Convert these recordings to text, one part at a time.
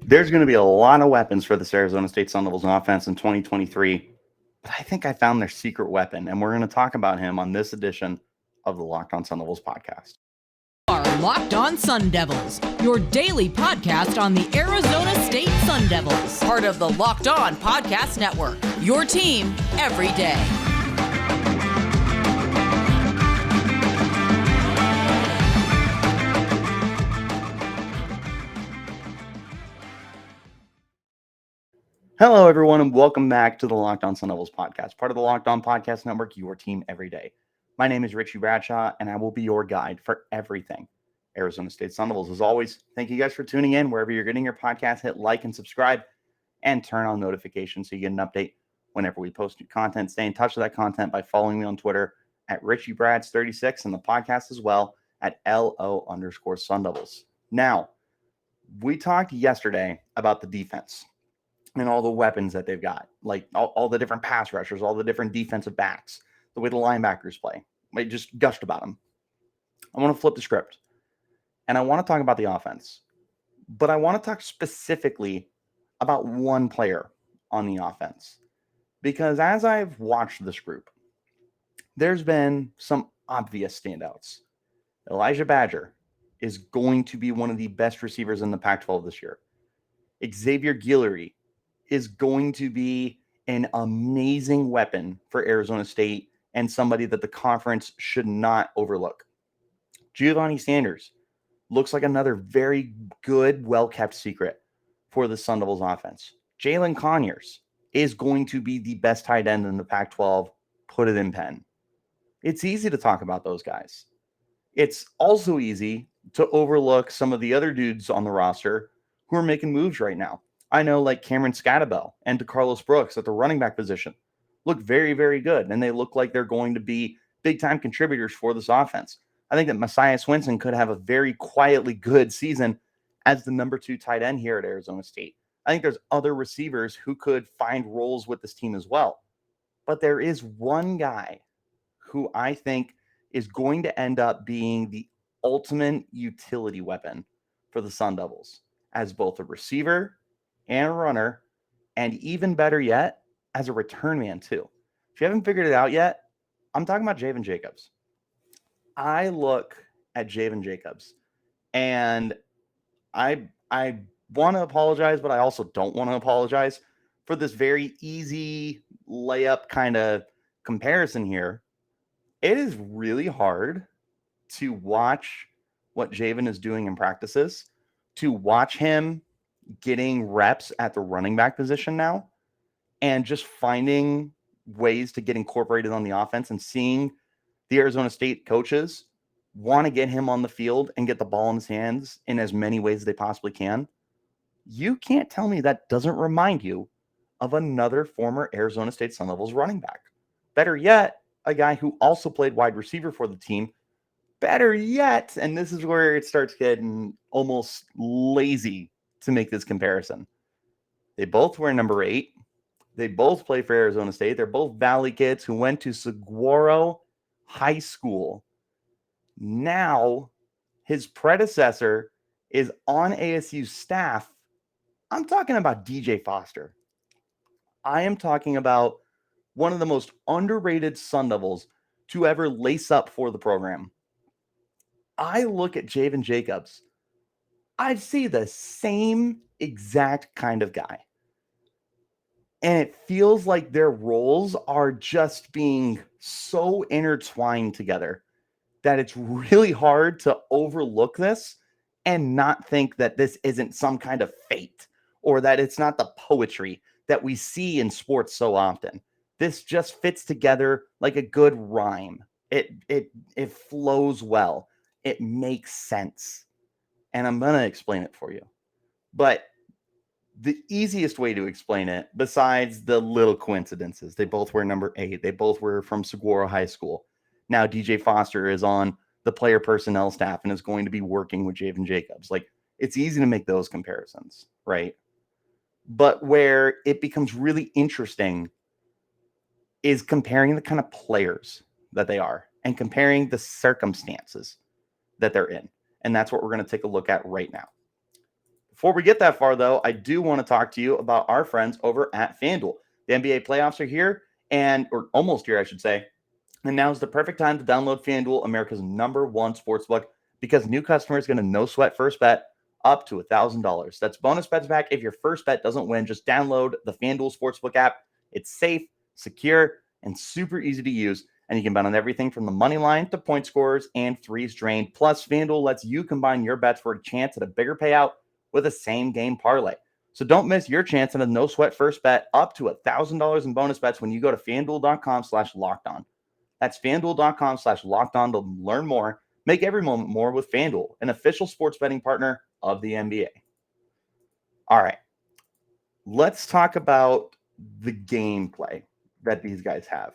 There's going to be a lot of weapons for this Arizona State Sun Devils offense in 2023, but I think I found their secret weapon, and we're going to talk about him on this edition of the Locked On Sun Devils podcast. Are Locked On Sun Devils, your daily podcast on the Arizona State Sun Devils, part of the Locked On Podcast Network, your team every day. Hello, everyone, and welcome back to the Locked On Sun Devils podcast, part of the Locked On Podcast Network, your team every day. My name is Richie Bradshaw, and I will be your guide for everything Arizona State Sun Devils. As always, thank you guys for tuning in. Wherever you're getting your podcast, hit like and subscribe, and turn on notifications so you get an update whenever we post new content. Stay in touch with that content by following me on Twitter at RichieBrads36 and the podcast as well at LO_Sun Devils. Now, we talked yesterday about the defense and all the weapons that they've got, like all the different pass rushers, all the different defensive backs, the way the linebackers play. I just gushed about them. I want to flip the script, and I want to talk about the offense, but I want to talk specifically about one player on the offense, because as I've watched this group, there's been some obvious standouts. Elijhah Badger is going to be one of the best receivers in the Pac-12 this year. Xavier Guillory is going to be an amazing weapon for Arizona State and somebody that the conference should not overlook. Giovanni Sanders looks like another very good, well-kept secret for the Sun Devils offense. Jalin Conyers is going to be the best tight end in the Pac-12. Put it in pen. It's easy to talk about those guys. It's also easy to overlook some of the other dudes on the roster who are making moves right now. I know, like Cameron Skattebo and DeCarlos Brooks at the running back position look very, very good, and they look like they're going to be big-time contributors for this offense. I think that Messiah Swinson could have a very quietly good season as the number 2 tight end here at Arizona State. I think there's other receivers who could find roles with this team as well. But there is one guy who I think is going to end up being the ultimate utility weapon for the Sun Devils as both a receiver and a runner, and even better yet, as a return man too. If you haven't figured it out yet, I'm talking about Javen Jacobs. I look at Javen Jacobs, and I want to apologize, but I also don't want to apologize for this very easy layup kind of comparison here. It is really hard to watch what Javen is doing in practices, to watch him getting reps at the running back position now, and just finding ways to get incorporated on the offense and seeing the Arizona State coaches want to get him on the field and get the ball in his hands in as many ways as they possibly can. You can't tell me that doesn't remind you of another former Arizona State Sun Devils running back. Better yet, a guy who also played wide receiver for the team. Better yet, and this is where it starts getting almost lazy to make this comparison. They both wear number 8. They both play for Arizona State. They're both Valley kids who went to Saguaro High School. Now, his predecessor is on ASU's staff. I'm talking about DJ Foster. I am talking about one of the most underrated Sun Devils to ever lace up for the program. I look at Javen Jacobs. I see the same exact kind of guy. And it feels like their roles are just being so intertwined together that it's really hard to overlook this and not think that this isn't some kind of fate or that it's not the poetry that we see in sports so often. This just fits together like a good rhyme. It flows well. It makes sense. And I'm going to explain it for you. But the easiest way to explain it, besides the little coincidences, they both wear number 8. They both were from Saguaro High School. Now DJ Foster is on the player personnel staff and is going to be working with Javen Jacobs. Like, it's easy to make those comparisons, right? But where it becomes really interesting is comparing the kind of players that they are and comparing the circumstances that they're in. And that's what we're going to take a look at right now. Before we get that far, though, I do want to talk to you about our friends over at FanDuel. The NBA playoffs are here, or almost here, I should say. And now is the perfect time to download FanDuel, America's #1 sportsbook, because new customers get a no-sweat first bet up to $1,000. That's bonus bets back if your first bet doesn't win. Just download the FanDuel Sportsbook app. It's safe, secure, and super easy to use. And you can bet on everything from the money line to point scorers and threes drained. Plus, FanDuel lets you combine your bets for a chance at a bigger payout with a same-game parlay. So don't miss your chance at a no-sweat first bet up to $1,000 in bonus bets when you go to FanDuel.com/lockedon. That's FanDuel.com/lockedon to learn more. Make every moment more with FanDuel, an official sports betting partner of the NBA. All right. Let's talk about the gameplay that these guys have.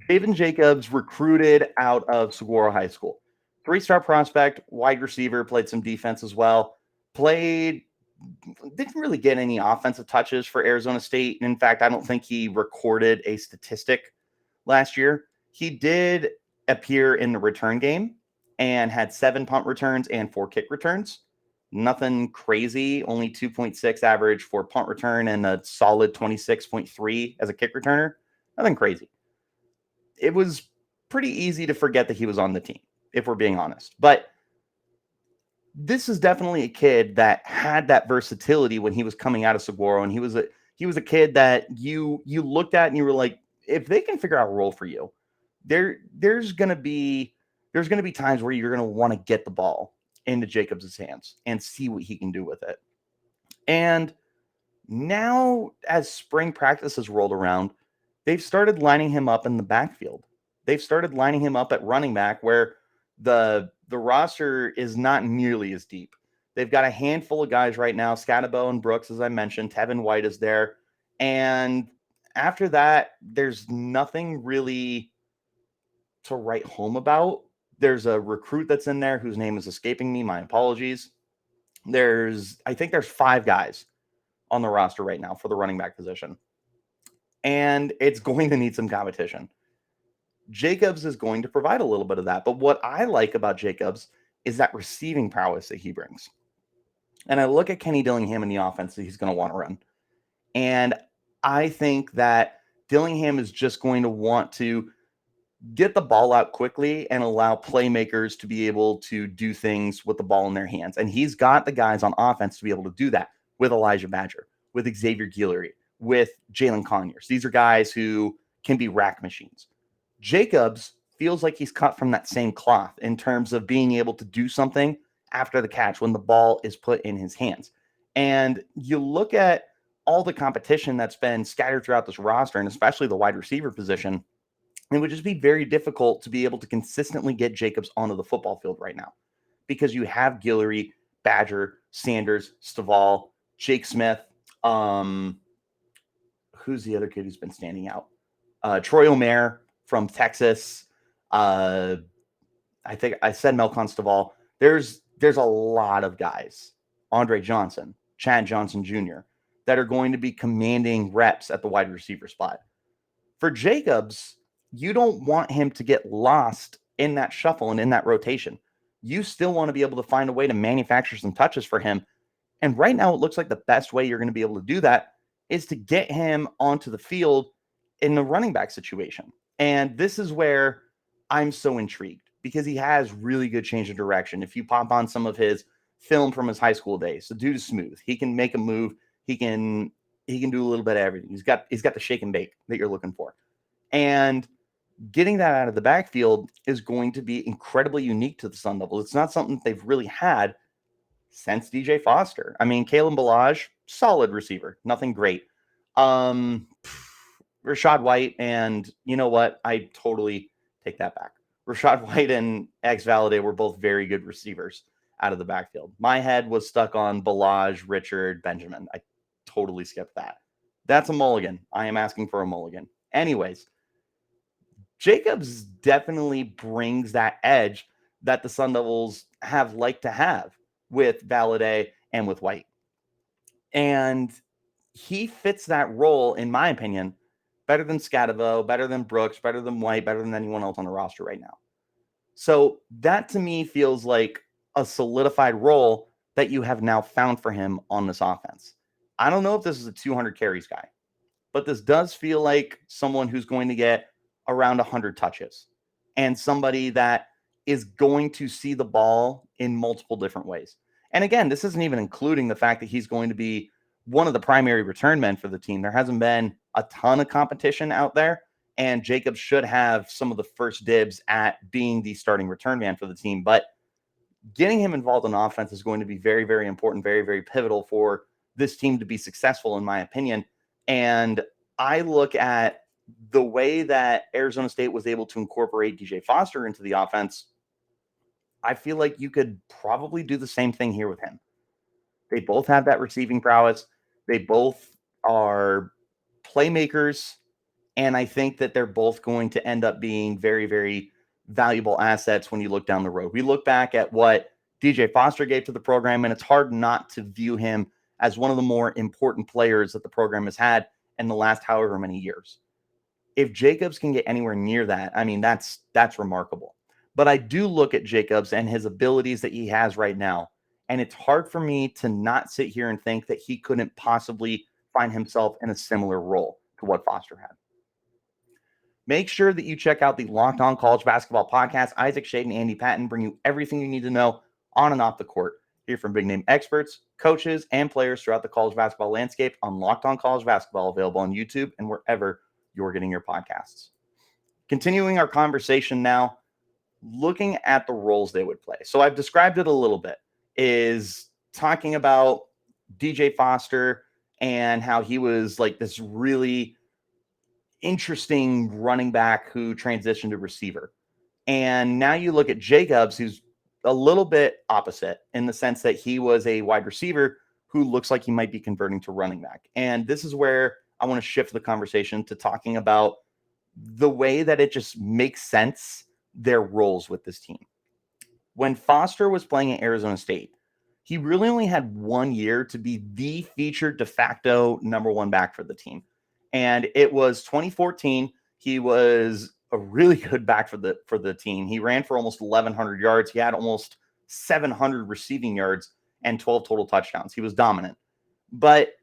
Javen Jacobs recruited out of Saguaro High School. 3-star prospect, wide receiver, played some defense as well. Didn't really get any offensive touches for Arizona State. In fact, I don't think he recorded a statistic last year. He did appear in the return game and had 7 punt returns and 4 kick returns. Nothing crazy, only 2.6 average for punt return and a solid 26.3 as a kick returner. Nothing crazy. It was pretty easy to forget that he was on the team, if we're being honest. But this is definitely a kid that had that versatility when he was coming out of Saguaro, and he was a kid that you looked at and you were like, if they can figure out a role for you, there's gonna be times where you're gonna want to get the ball into Jacobs' hands and see what he can do with it. And now, as spring practice has rolled around, they've started lining him up in the backfield. They've started lining him up at running back, where the roster is not nearly as deep. They've got a handful of guys right now, Skattebo and Brooks, as I mentioned. Javen White is there. And after that, there's nothing really to write home about. There's a recruit that's in there whose name is escaping me. My apologies. I think there's 5 guys on the roster right now for the running back position. And it's going to need some competition. Jacobs is going to provide a little bit of that. But what I like about Jacobs is that receiving prowess that he brings. And I look at Kenny Dillingham in the offense that he's going to want to run. And I think that Dillingham is just going to want to get the ball out quickly and allow playmakers to be able to do things with the ball in their hands. And he's got the guys on offense to be able to do that with Elijhah Badger, with Xavier Guillory, with Jalin Conyers. These are guys who can be rack machines. Jacobs feels like he's cut from that same cloth in terms of being able to do something after the catch when the ball is put in his hands. And you look at all the competition that's been scattered throughout this roster, and especially the wide receiver position, it would just be very difficult to be able to consistently get Jacobs onto the football field right now, because you have Guillory, Badger, Sanders, Stovall, Jake Smith. Who's the other kid who's been standing out? Troy Omer from Texas. I think I said Melcon Stovall. There's a lot of guys, Andre Johnson, Chad Johnson Jr., that are going to be commanding reps at the wide receiver spot. For Jacobs, you don't want him to get lost in that shuffle and in that rotation. You still want to be able to find a way to manufacture some touches for him. And right now, it looks like the best way you're going to be able to do that is to get him onto the field in the running back situation. And this is where I'm so intrigued, because he has really good change of direction. If you pop on some of his film from his high school days, the dude is smooth. He can make a move. He can do a little bit of everything. He's got the shake and bake that you're looking for. And getting that out of the backfield is going to be incredibly unique to the Sun Devils. It's not something that they've really had since DJ Foster. I mean, Kalen Ballage, solid receiver, nothing great. Rachaad White, and you know what? I totally take that back. Rachaad White and Valladay were both very good receivers out of the backfield. My head was stuck on Ballage, Richard, Benjamin. I totally skipped that. That's a mulligan. I am asking for a mulligan. Anyways, Jacobs definitely brings that edge that the Sun Devils have liked to have with Valladay and with White. And he fits that role, in my opinion, better than Skattebo, better than Brooks, better than White, better than anyone else on the roster right now. So that to me feels like a solidified role that you have now found for him on this offense. I don't know if this is a 200 carries guy, but this does feel like someone who's going to get around 100 touches and somebody that is going to see the ball in multiple different ways. And again, this isn't even including the fact that he's going to be one of the primary return men for the team. There hasn't been a ton of competition out there, and Jacobs should have some of the first dibs at being the starting return man for the team. But getting him involved in offense is going to be very, very important, very, very pivotal for this team to be successful, in my opinion. And I look at the way that Arizona State was able to incorporate DJ Foster into the offense. I feel like you could probably do the same thing here with him. They both have that receiving prowess. They both are playmakers. And I think that they're both going to end up being very, very valuable assets when you look down the road. We look back at what DJ Foster gave to the program, and it's hard not to view him as one of the more important players that the program has had in the last however many years. If Jacobs can get anywhere near that, I mean, that's remarkable. But I do look at Jacobs and his abilities that he has right now, and it's hard for me to not sit here and think that he couldn't possibly find himself in a similar role to what Foster had. Make sure that you check out the Locked On College Basketball podcast. Isaac Shade and Andy Patton bring you everything you need to know on and off the court. Hear from big-name experts, coaches, and players throughout the college basketball landscape on Locked On College Basketball, available on YouTube and wherever you're getting your podcasts. Continuing our conversation now, looking at the roles they would play. So I've described it a little bit, is talking about DJ Foster and how he was like this really interesting running back who transitioned to receiver. And now you look at Jacobs, who's a little bit opposite in the sense that he was a wide receiver who looks like he might be converting to running back. And this is where I want to shift the conversation to talking about the way that it just makes sense, their roles with this team. When Foster was playing at Arizona State, he really only had 1 year to be the featured de facto number one back for the team. And it was 2014. He was a really good back for the team. He ran for almost 1,100 yards. He had almost 700 receiving yards and 12 total touchdowns. He was dominant. But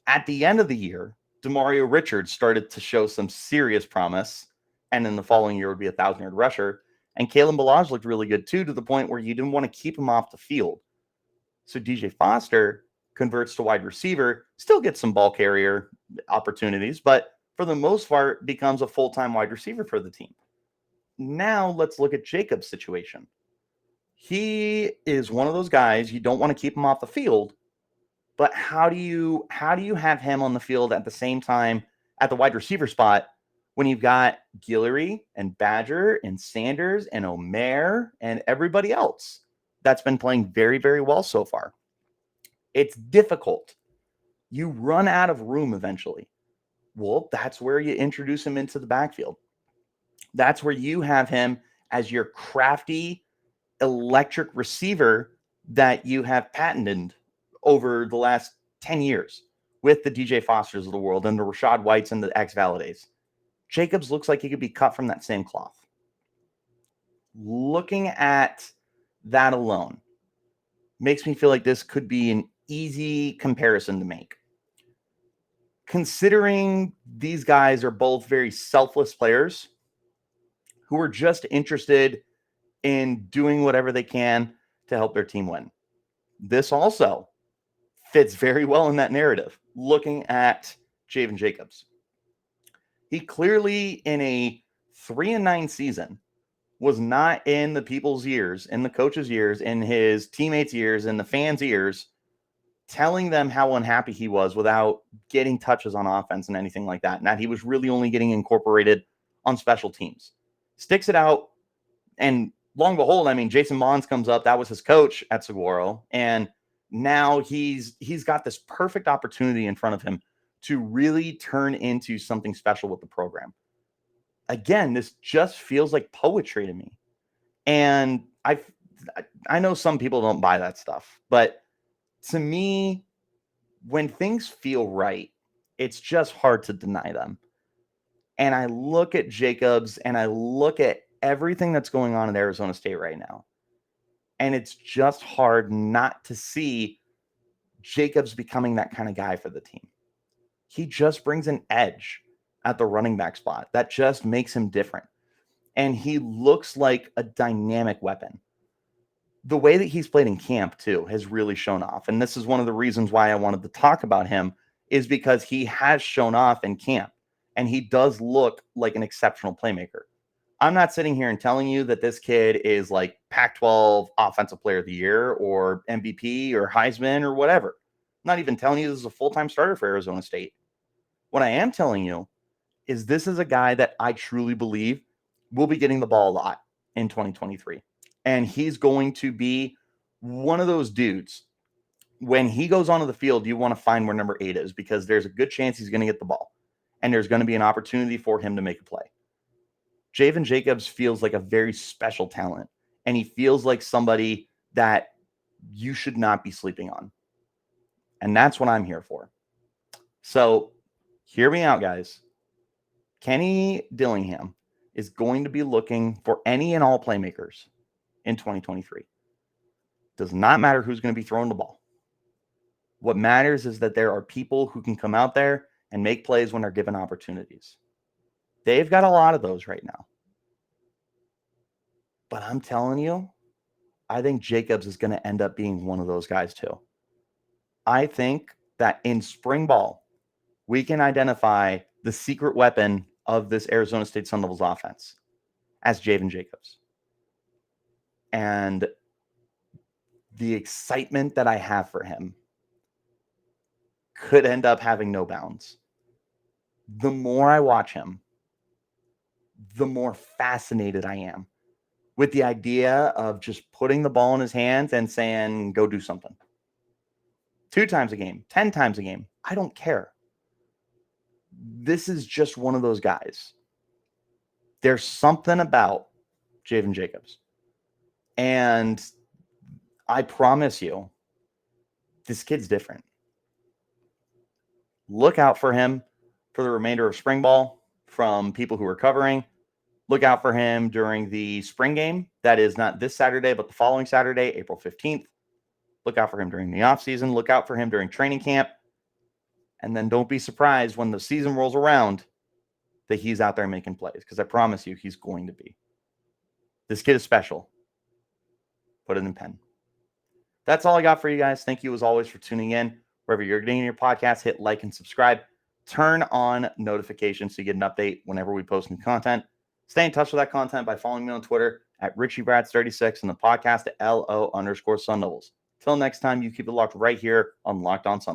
at the end of the year, Demario Richards started to show some serious promise. And then the following year would be a 1,000-yard rusher. And Kalen Ballage looked really good too, to the point where you didn't want to keep him off the field. So DJ Foster converts to wide receiver, still gets some ball carrier opportunities, but for the most part becomes a full-time wide receiver for the team. Now let's look at Jacobs' situation. He is one of those guys you don't want to keep him off the field, but how do you have him on the field at the same time at the wide receiver spot when you've got Guillory and Badger and Sanders and Omer and everybody else that's been playing very, very well so far? It's difficult. You run out of room eventually. Well, that's where you introduce him into the backfield. That's where you have him as your crafty, electric receiver that you have patented over the last 10 years with the DJ Fosters of the world and the Rachaad Whites and the Valladay. Jacobs looks like he could be cut from that same cloth. Looking at that alone makes me feel like this could be an easy comparison to make. Considering these guys are both very selfless players who are just interested in doing whatever they can to help their team win. This also fits very well in that narrative. Looking at Javen Jacobs, he clearly in a 3-9 season was not in the people's ears, in the coach's ears, in his teammates' ears, in the fans' ears, telling them how unhappy he was without getting touches on offense and anything like that. And that he was really only getting incorporated on special teams. Sticks it out, and long and behold, I mean, Jason Mons comes up. That was his coach at Saguaro. And now he's got this perfect opportunity in front of him to really turn into something special with the program. Again, this just feels like poetry to me. And I know some people don't buy that stuff, but to me, when things feel right, it's just hard to deny them. And I look at Jacobs and I look at everything that's going on at Arizona State right now. And it's just hard not to see Jacobs becoming that kind of guy for the team. He just brings an edge at the running back spot that just makes him different. And he looks like a dynamic weapon. The way that he's played in camp, too, has really shown off. And this is one of the reasons why I wanted to talk about him, is because he has shown off in camp. And he does look like an exceptional playmaker. I'm not sitting here and telling you that this kid is like Pac-12 Offensive Player of the Year or MVP or Heisman or whatever. I'm not even telling you this is a full-time starter for Arizona State. What I am telling you is this is a guy that I truly believe will be getting the ball a lot in 2023. And he's going to be one of those dudes. When he goes onto the field, you want to find where number 8 is, because there's a good chance he's going to get the ball. And there's going to be an opportunity for him to make a play. Javen Jacobs feels like a very special talent. And he feels like somebody that you should not be sleeping on. And that's what I'm here for. So hear me out, guys. Kenny Dillingham is going to be looking for any and all playmakers in 2023. Does not matter who's going to be throwing the ball. What matters is that there are people who can come out there and make plays when they're given opportunities. They've got a lot of those right now. But I'm telling you, I think Jacobs is going to end up being one of those guys too. I think that in spring ball, we can identify the secret weapon of this Arizona State Sun Devils offense as Javen Jacobs. And the excitement that I have for him could end up having no bounds. The more I watch him, the more fascinated I am with the idea of just putting the ball in his hands and saying, go do something. 2 times a game, 10 times a game. I don't care. This is just one of those guys. There's something about Javen Jacobs. And I promise you, this kid's different. Look out for him for the remainder of spring ball from people who are covering. Look out for him during the spring game. That is not this Saturday, but the following Saturday, April 15th. Look out for him during the offseason. Look out for him during training camp. And then don't be surprised when the season rolls around that he's out there making plays, because I promise you he's going to be. This kid is special. Put it in pen. That's all I got for you guys. Thank you as always for tuning in. Wherever you're getting your podcast, hit like and subscribe. Turn on notifications so you get an update whenever we post new content. Stay in touch with that content by following me on Twitter at RichieBrads36 and the podcast at LO_Sun Devils. Till next time, you keep it locked right here on Locked On Sun.